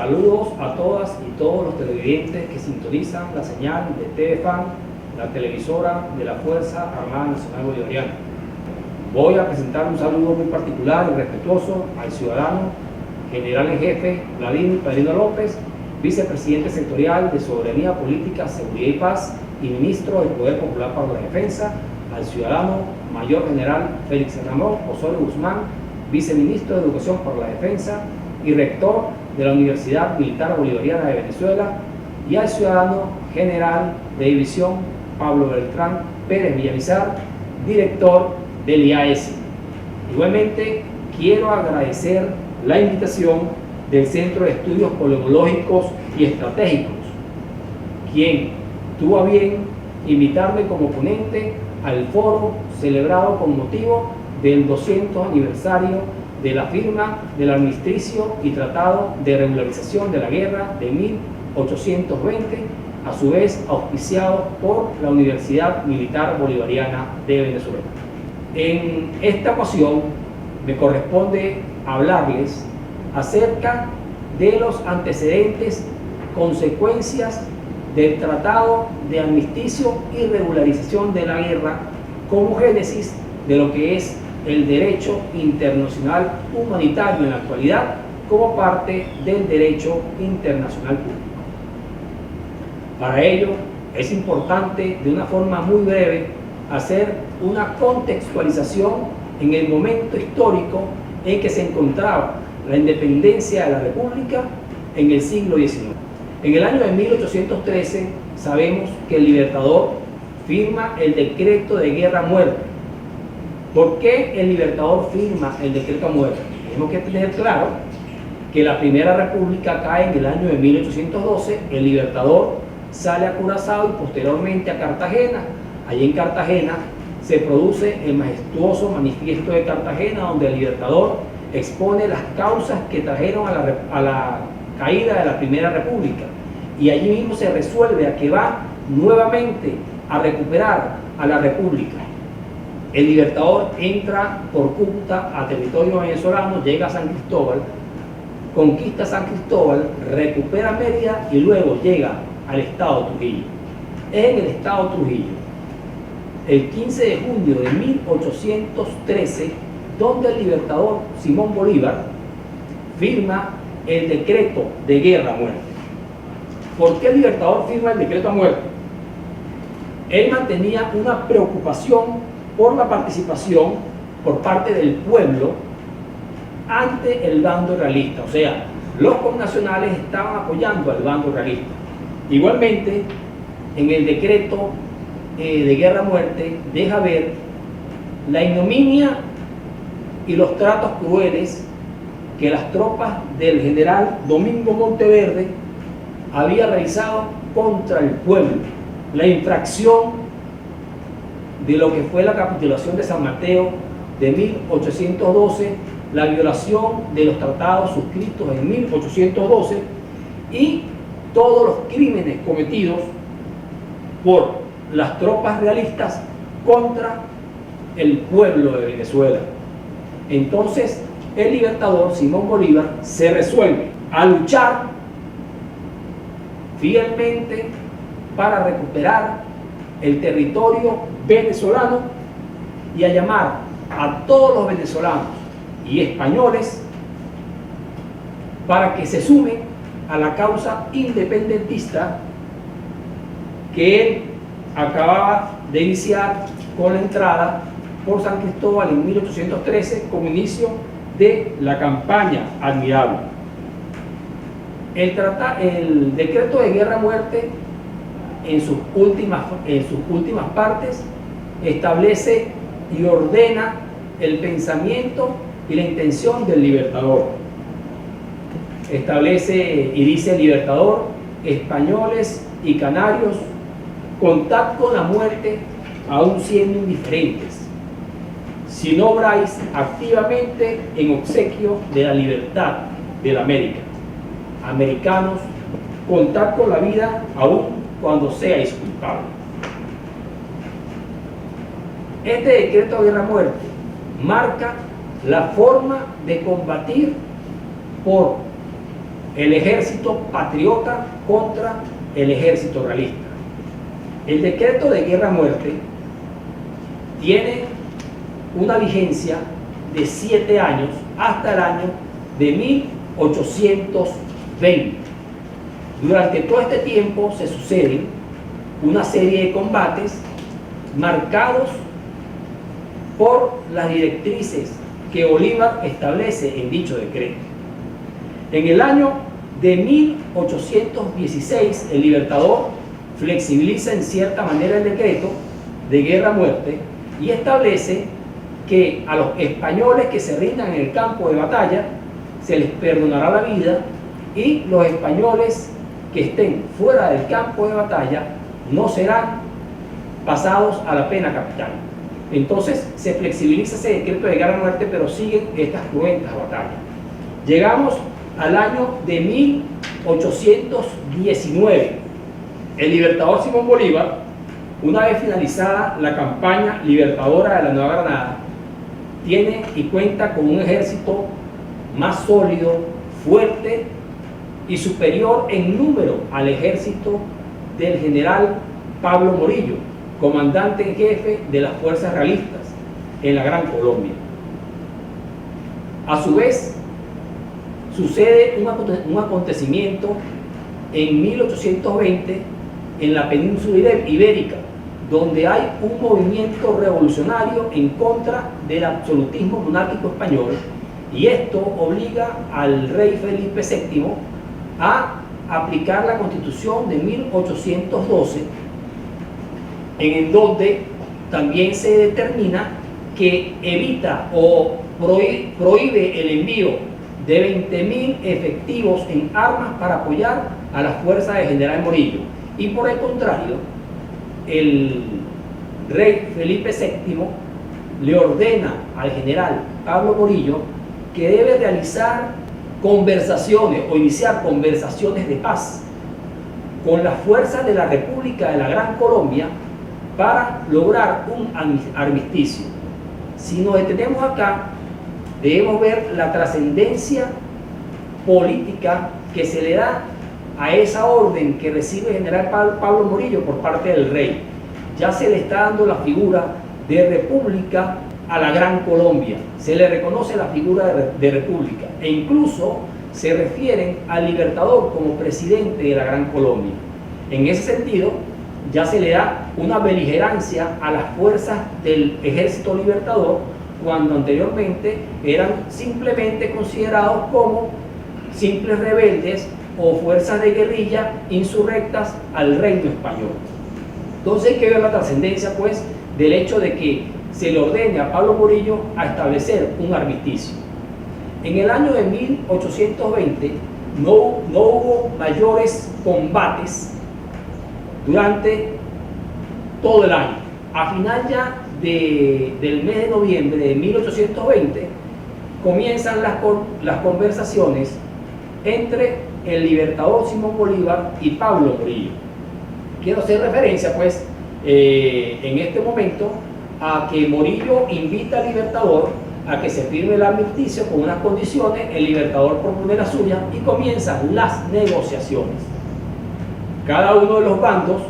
Saludos a todas y todos los televidentes que sintonizan la señal de TVFAN, la televisora de la Fuerza Armada Nacional Bolivariana. Voy a presentar un saludo muy particular y respetuoso al ciudadano general en jefe Vladimir Padrino López, vicepresidente sectorial de Soberanía Política, Seguridad y Paz y ministro del Poder Popular para la Defensa, al ciudadano mayor general Félix Ramón Osorio Guzmán, viceministro de Educación para la Defensa y rector de la Universidad Militar Bolivariana de Venezuela, y al ciudadano general de división Pablo Beltrán Pérez Villamizar, director del IAS. Igualmente, quiero agradecer la invitación del Centro de Estudios Polemológicos y Estratégicos, quien tuvo a bien invitarme como ponente al foro celebrado con motivo del 200 aniversario de la firma del Armisticio y Tratado de Regularización de la Guerra de 1820, a su vez auspiciado por la Universidad Militar Bolivariana de Venezuela. En esta ocasión me corresponde hablarles acerca de los antecedentes, consecuencias del Tratado de Armisticio y Regularización de la Guerra como génesis de lo que es el derecho internacional humanitario en la actualidad como parte del derecho internacional público. Para ello es importante, de una forma muy breve, hacer una contextualización en el momento histórico en que se encontraba la independencia de la República en el siglo XIX. En el año de 1813 sabemos que el Libertador firma el decreto de guerra-muerte. ¿Por qué el Libertador firma el decreto a muerte? Tenemos que tener claro que la Primera República cae en el año de 1812, el Libertador sale a Curazao y posteriormente a Cartagena. Allí en Cartagena se produce el majestuoso Manifiesto de Cartagena, donde el Libertador expone las causas que trajeron a la caída de la Primera República, y allí mismo se resuelve a que va nuevamente a recuperar a la República. El Libertador entra por Cúcuta a territorio venezolano, llega a San Cristóbal, conquista San Cristóbal, recupera Mérida y luego llega al estado Trujillo. Es en el estado Trujillo, el 15 de junio de 1813, donde el Libertador Simón Bolívar firma el decreto de guerra a muerte. ¿Por qué el Libertador firma el decreto a muerte? Él mantenía una preocupación por la participación por parte del pueblo ante el bando realista, o sea, los connacionales estaban apoyando al bando realista. Igualmente, en el decreto de guerra a muerte deja ver la ignominia y los tratos crueles que las tropas del general Domingo Monteverde había realizado contra el pueblo, la infracción de lo que fue la capitulación de San Mateo de 1812, la violación de los tratados suscritos en 1812 y todos los crímenes cometidos por las tropas realistas contra el pueblo de Venezuela. Entonces, el Libertador Simón Bolívar se resuelve a luchar fielmente para recuperar el territorio venezolano y a llamar a todos los venezolanos y españoles para que se sumen a la causa independentista que él acababa de iniciar con la entrada por San Cristóbal en 1813 como inicio de la campaña Admirable. El decreto de guerra a muerte en sus últimas partes establece y ordena el pensamiento y la intención del Libertador. Establece y dice el Libertador: españoles y canarios, contad con la muerte aún siendo indiferentes, si no obráis activamente en obsequio de la libertad de la América. Americanos, contad con la vida aún cuando seáis culpables. Este decreto de guerra a muerte marca la forma de combatir por el ejército patriota contra el ejército realista. El decreto de guerra-muerte tiene una vigencia de 7 años hasta el año de 1820. Durante todo este tiempo se suceden una serie de combates marcados por las directrices que Bolívar establece en dicho decreto. En el año de 1816, el Libertador flexibiliza en cierta manera el decreto de guerra-muerte y establece que a los españoles que se rindan en el campo de batalla se les perdonará la vida, y los españoles que estén fuera del campo de batalla no serán pasados a la pena capital. Entonces se flexibiliza ese decreto de guerra-muerte, pero siguen estas cruentas batallas. Llegamos al año de 1819. El libertador Simón Bolívar, una vez finalizada la campaña libertadora de la Nueva Granada, tiene y cuenta con un ejército más sólido, fuerte y superior en número al ejército del general Pablo Morillo, comandante en jefe de las fuerzas realistas en la Gran Colombia. A su vez, sucede un acontecimiento en 1820 en la península ibérica, donde hay un movimiento revolucionario en contra del absolutismo monárquico español, y esto obliga al rey Felipe VII a aplicar la Constitución de 1812, en donde también se determina que evita o prohíbe el envío de 20.000 efectivos en armas para apoyar a las fuerzas del general Morillo, y por el contrario, el rey Felipe VII le ordena al general Pablo Morillo que debe realizar conversaciones o iniciar conversaciones de paz con las fuerzas de la República de la Gran Colombia para lograr un armisticio. Si nos detenemos acá, debemos ver la trascendencia política que se le da a esa orden que recibe el general Pablo Morillo por parte del rey. Ya se le está dando la figura de república a la Gran Colombia, se le reconoce la figura de república, e incluso se refieren al Libertador como presidente de la Gran Colombia. En ese sentido, ya se le da una beligerancia a las fuerzas del Ejército Libertador, cuando anteriormente eran simplemente considerados como simples rebeldes o fuerzas de guerrilla insurrectas al reino español. Entonces hay que ver la trascendencia, pues, del hecho de que se le ordene a Pablo Morillo a establecer un armisticio. En el año de 1820 no hubo mayores combates durante todo el año. A final ya del mes de noviembre de 1820 comienzan las conversaciones entre el libertador Simón Bolívar y Pablo Morillo. Quiero hacer referencia, pues, en este momento, a que Morillo invita al Libertador a que se firme el armisticio con unas condiciones. El Libertador propone la suya y comienzan las negociaciones. Cada uno de los bandos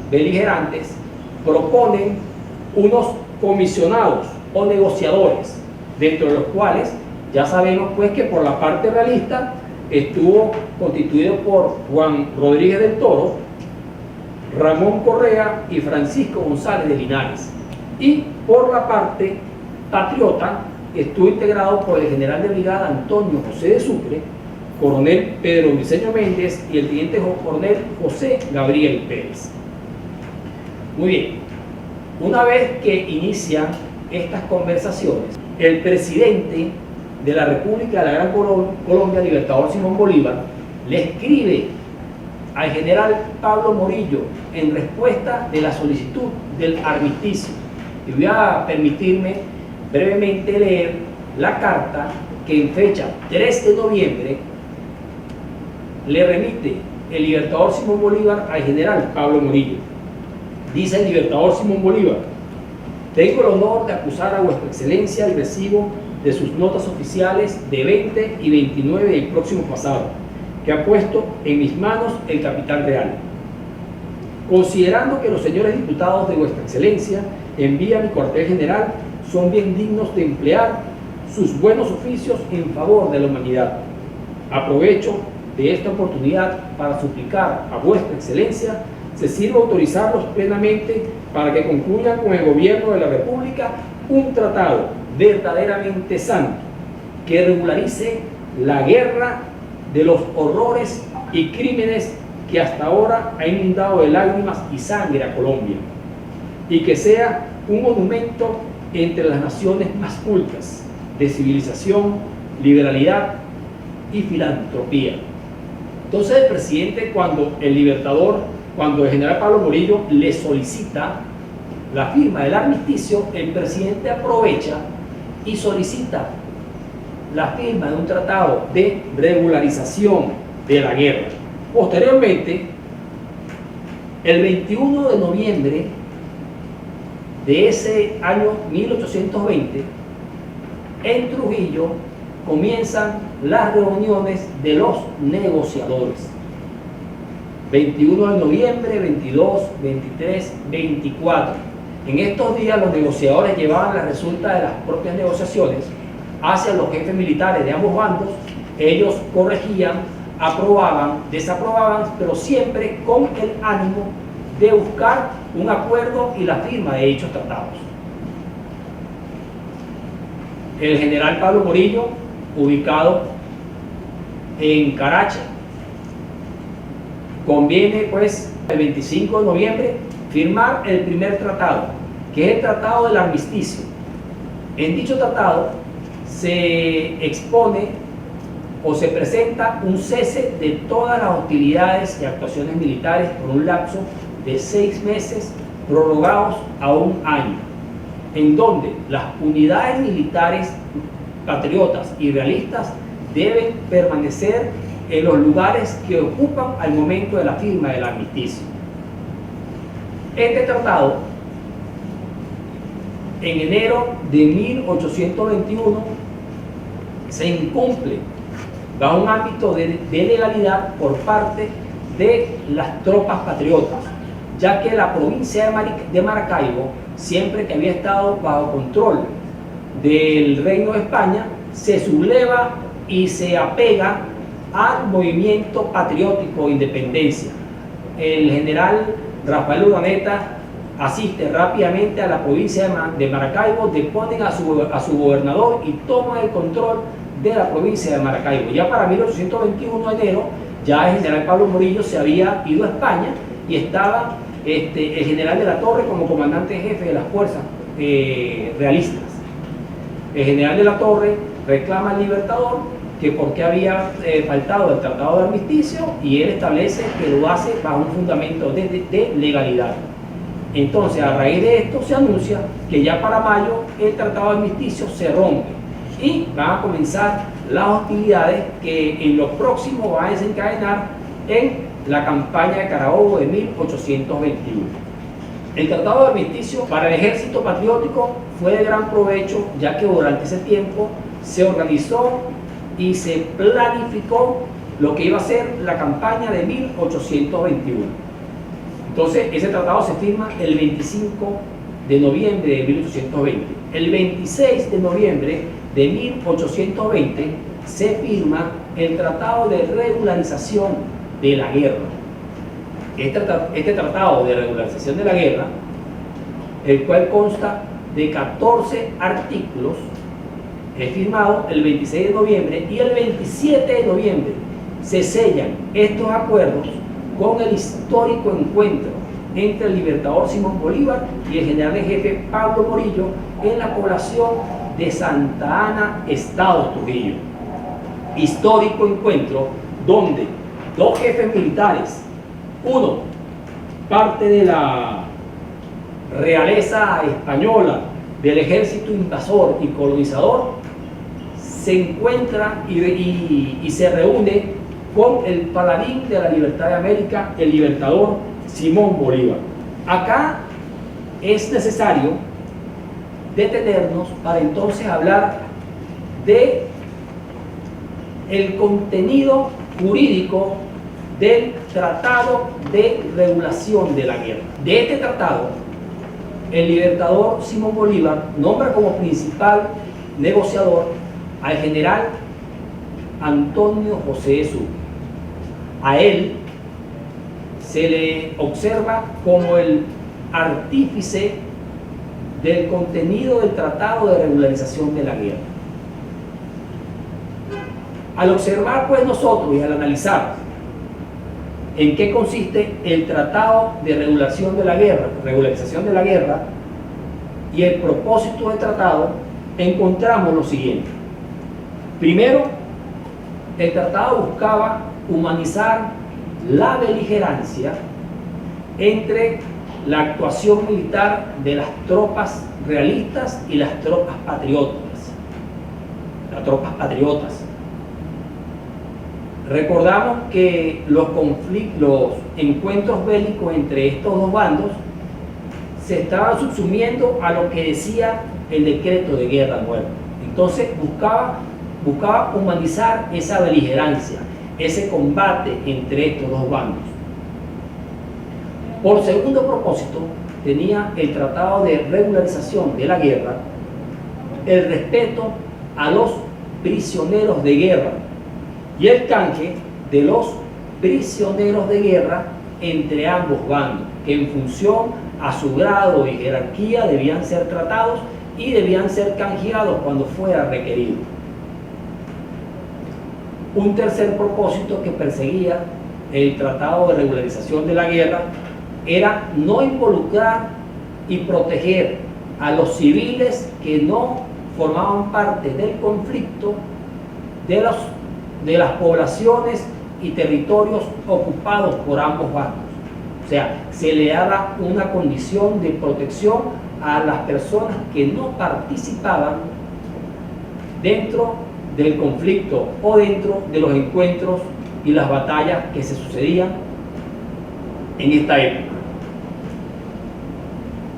beligerantes proponen unos comisionados o negociadores, dentro de los cuales ya sabemos, pues, que por la parte realista estuvo constituido por Juan Rodríguez del Toro, Ramón Correa y Francisco González de Linares, y por la parte patriota estuvo integrado por el general de brigada Antonio José de Sucre, coronel Pedro Briceño Méndez y el teniente coronel José Gabriel Pérez. Muy bien, una vez que inician estas conversaciones, el presidente de la República de la Gran Colombia, Libertador Simón Bolívar, le escribe al general Pablo Morillo en respuesta de la solicitud del armisticio. Y voy a permitirme brevemente leer la carta que en fecha 3 de noviembre le remite el libertador Simón Bolívar al general Pablo Morillo. Dice el libertador Simón Bolívar: tengo el honor de acusar a vuestra excelencia el recibo de sus notas oficiales de 20 y 29 del próximo pasado, que ha puesto en mis manos el capital real. Considerando que los señores diputados de vuestra excelencia envían mi cuartel general, son bien dignos de emplear sus buenos oficios en favor de la humanidad. Aprovecho de esta oportunidad para suplicar a vuestra excelencia se sirva autorizarlos plenamente para que concluyan con el gobierno de la República un tratado verdaderamente santo que regularice la guerra de los horrores y crímenes que hasta ahora ha inundado de lágrimas y sangre a Colombia, y que sea un monumento entre las naciones más cultas de civilización, liberalidad y filantropía. Entonces el presidente, cuando el general Pablo Morillo le solicita la firma del armisticio, el presidente aprovecha y solicita la firma de un tratado de regularización de la guerra. Posteriormente, el 21 de noviembre de ese año 1820, en Trujillo comienzan las reuniones de los negociadores. 21 de noviembre, 22, 23, 24. En estos días los negociadores llevaban la resulta de las propias negociaciones hacia los jefes militares de ambos bandos. Ellos corregían, aprobaban, desaprobaban, pero siempre con el ánimo de buscar un acuerdo y la firma de dichos tratados. El general Pablo Morillo, ubicado en Caracha, conviene pues el 25 de noviembre firmar el primer tratado, que es el tratado del armisticio. En dicho tratado se expone o se presenta un cese de todas las hostilidades y actuaciones militares por un lapso de 6 meses prorrogados a 1 año, en donde las unidades militares patriotas y realistas deben permanecer en los lugares que ocupan al momento de la firma del armisticio. Este tratado, en enero de 1821, se incumple bajo un ámbito de legalidad por parte de las tropas patriotas, ya que la provincia de Maracaibo, siempre que había estado bajo control del Reino de España, se subleva y se apega al movimiento patriótico de independencia. El general Rafael Urdaneta asiste rápidamente a la provincia de Maracaibo, deponen a su gobernador y toman el control de la provincia de Maracaibo. Ya para 1821 de enero, ya el general Pablo Morillo se había ido a España y estaba el general de la Torre como comandante jefe de las fuerzas realistas. El general de la Torre reclama al Libertador que por qué había faltado el tratado de armisticio, y él establece que lo hace bajo un fundamento de legalidad. Entonces, a raíz de esto se anuncia que ya para mayo el tratado de armisticio se rompe y van a comenzar las hostilidades que en lo próximo van a desencadenar en la campaña de Carabobo de 1821. El tratado de armisticio para el ejército patriótico fue de gran provecho, ya que durante ese tiempo se organizó y se planificó lo que iba a ser la campaña de 1821. Entonces, ese tratado se firma el 25 de noviembre de 1820. El 26 de noviembre de 1820 se firma el Tratado de Regularización de la Guerra. Este Tratado de Regularización de la Guerra, el cual consta de 14 artículos, es firmado el 26 de noviembre, y el 27 de noviembre se sellan estos acuerdos con el histórico encuentro entre el libertador Simón Bolívar y el general en jefe Pablo Morillo en la población de Santa Ana, Estado Trujillo. Histórico encuentro donde dos jefes militares, uno parte de la realeza española, del ejército invasor y colonizador, se encuentra y se reúne con el paladín de la libertad de América, el libertador Simón Bolívar. Acá es necesario detenernos para entonces hablar de el contenido jurídico del Tratado de Regulación de la Guerra. De este tratado, el libertador Simón Bolívar nombra como principal negociador al general Antonio José de Sucre. A él se le observa como el artífice del contenido del Tratado de Regularización de la Guerra. Al observar pues nosotros y al analizar en qué consiste el Tratado de Regularización de la Guerra y el propósito del tratado, encontramos lo siguiente. Primero, el tratado buscaba humanizar la beligerancia entre la actuación militar de las tropas realistas y las tropas patriotas. Recordamos que los encuentros bélicos entre estos dos bandos se estaban subsumiendo a lo que decía el decreto de guerra nuevo. Entonces buscaba humanizar esa beligerancia, ese combate entre estos dos bandos. Por segundo propósito, tenía el Tratado de Regularización de la Guerra el respeto a los prisioneros de guerra y el canje de los prisioneros de guerra entre ambos bandos, que en función a su grado y jerarquía debían ser tratados y debían ser canjeados cuando fuera requerido. Un tercer propósito que perseguía el Tratado de Regularización de la Guerra era no involucrar y proteger a los civiles que no formaban parte del conflicto de las poblaciones y territorios ocupados por ambos bandos. O sea, se le daba una condición de protección a las personas que no participaban dentro del conflicto o dentro de los encuentros y las batallas que se sucedían en esta época.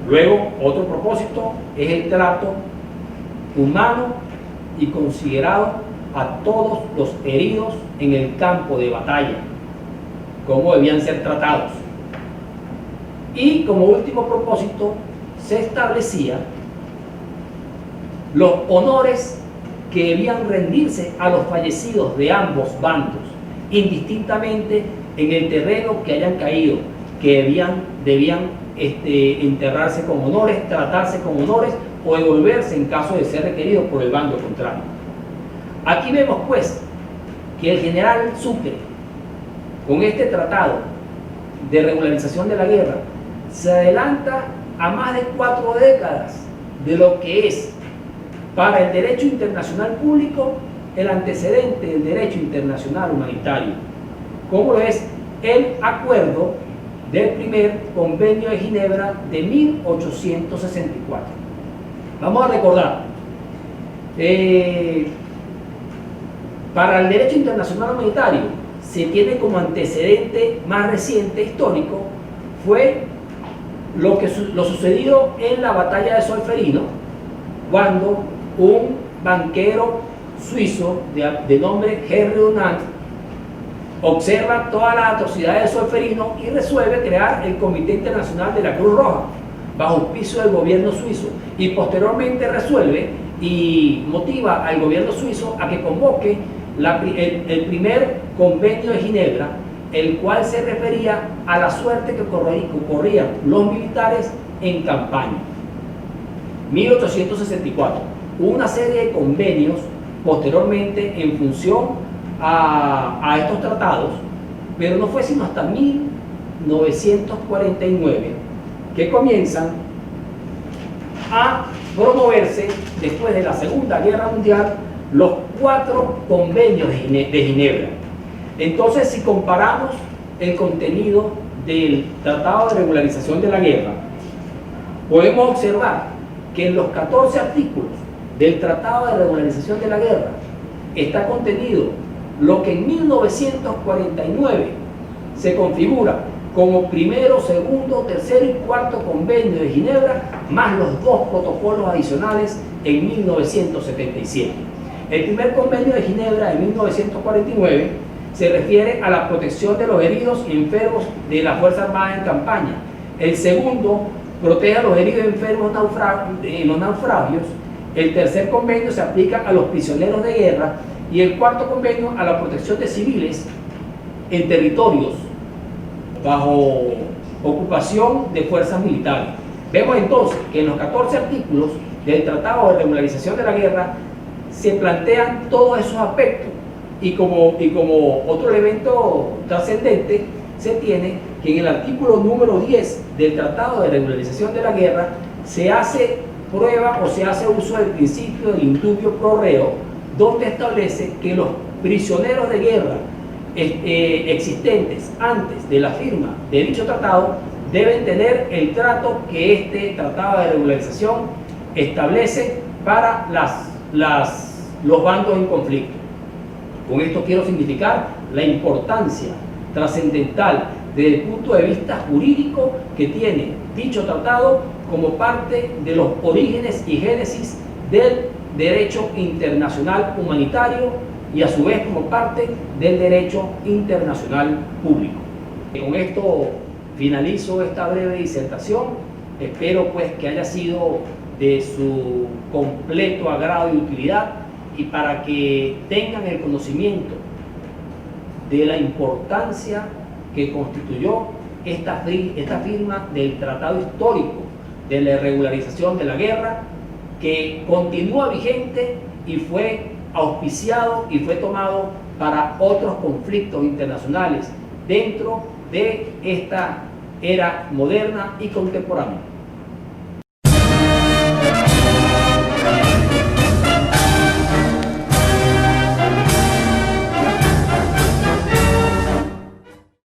Luego, otro propósito es el trato humano y considerado a todos los heridos en el campo de batalla, cómo debían ser tratados. Y como último propósito, se establecía los honores que debían rendirse a los fallecidos de ambos bandos, indistintamente en el terreno que hayan caído, que debían enterrarse con honores, tratarse con honores o devolverse en caso de ser requerido por el bando contrario. Aquí vemos pues que el general Sucre, con este tratado de regularización de la guerra, se adelanta a más de 4 décadas de lo que es para el derecho internacional público el antecedente del derecho internacional humanitario, como lo es el acuerdo del primer convenio de Ginebra de 1864. Vamos a recordar, para el derecho internacional humanitario se tiene como antecedente más reciente histórico fue lo sucedido en la batalla de Solferino, cuando un banquero suizo de nombre Henry Dunant observa todas las atrocidades de Solferino y resuelve crear el Comité Internacional de la Cruz Roja bajo auspicio del gobierno suizo, y posteriormente resuelve y motiva al gobierno suizo a que convoque el primer convenio de Ginebra, el cual se refería a la suerte que corrían los militares en campaña. 1864. Hubo una serie de convenios posteriormente en función a estos tratados, pero no fue sino hasta 1949 que comienzan a promoverse, después de la Segunda Guerra Mundial, los 4 convenios de Ginebra. Entonces, si comparamos el contenido del Tratado de Regularización de la Guerra, podemos observar que en los 14 artículos del Tratado de Regularización de la Guerra está contenido lo que en 1949 se configura como primero, segundo, tercero y cuarto convenio de Ginebra, más los 2 protocolos adicionales en 1977. El primer convenio de Ginebra de 1949 se refiere a la protección de los heridos y enfermos de la Fuerza Armada en campaña. El segundo protege a los heridos y enfermos en los naufragios. El tercer convenio se aplica a los prisioneros de guerra y el cuarto convenio a la protección de civiles en territorios bajo ocupación de fuerzas militares. Vemos entonces que en los 14 artículos del Tratado de Regularización de la Guerra se plantean todos esos aspectos y como otro elemento trascendente se tiene que en el artículo número 10 del Tratado de Regularización de la Guerra se hace prueba o se hace uso del principio del indubio pro reo, donde establece que los prisioneros de guerra existentes antes de la firma de dicho tratado deben tener el trato que este tratado de regularización establece para los bandos en conflicto. Con esto quiero significar la importancia trascendental desde el punto de vista jurídico que tiene dicho tratado como parte de los orígenes y génesis del derecho internacional humanitario y a su vez como parte del derecho internacional público. Con esto finalizo esta breve disertación. Espero pues que haya sido de su completo agrado y utilidad, y para que tengan el conocimiento de la importancia que constituyó esta firma del Tratado Histórico de la Regularización de la Guerra, que continúa vigente y fue auspiciado y fue tomado para otros conflictos internacionales dentro de esta era moderna y contemporánea.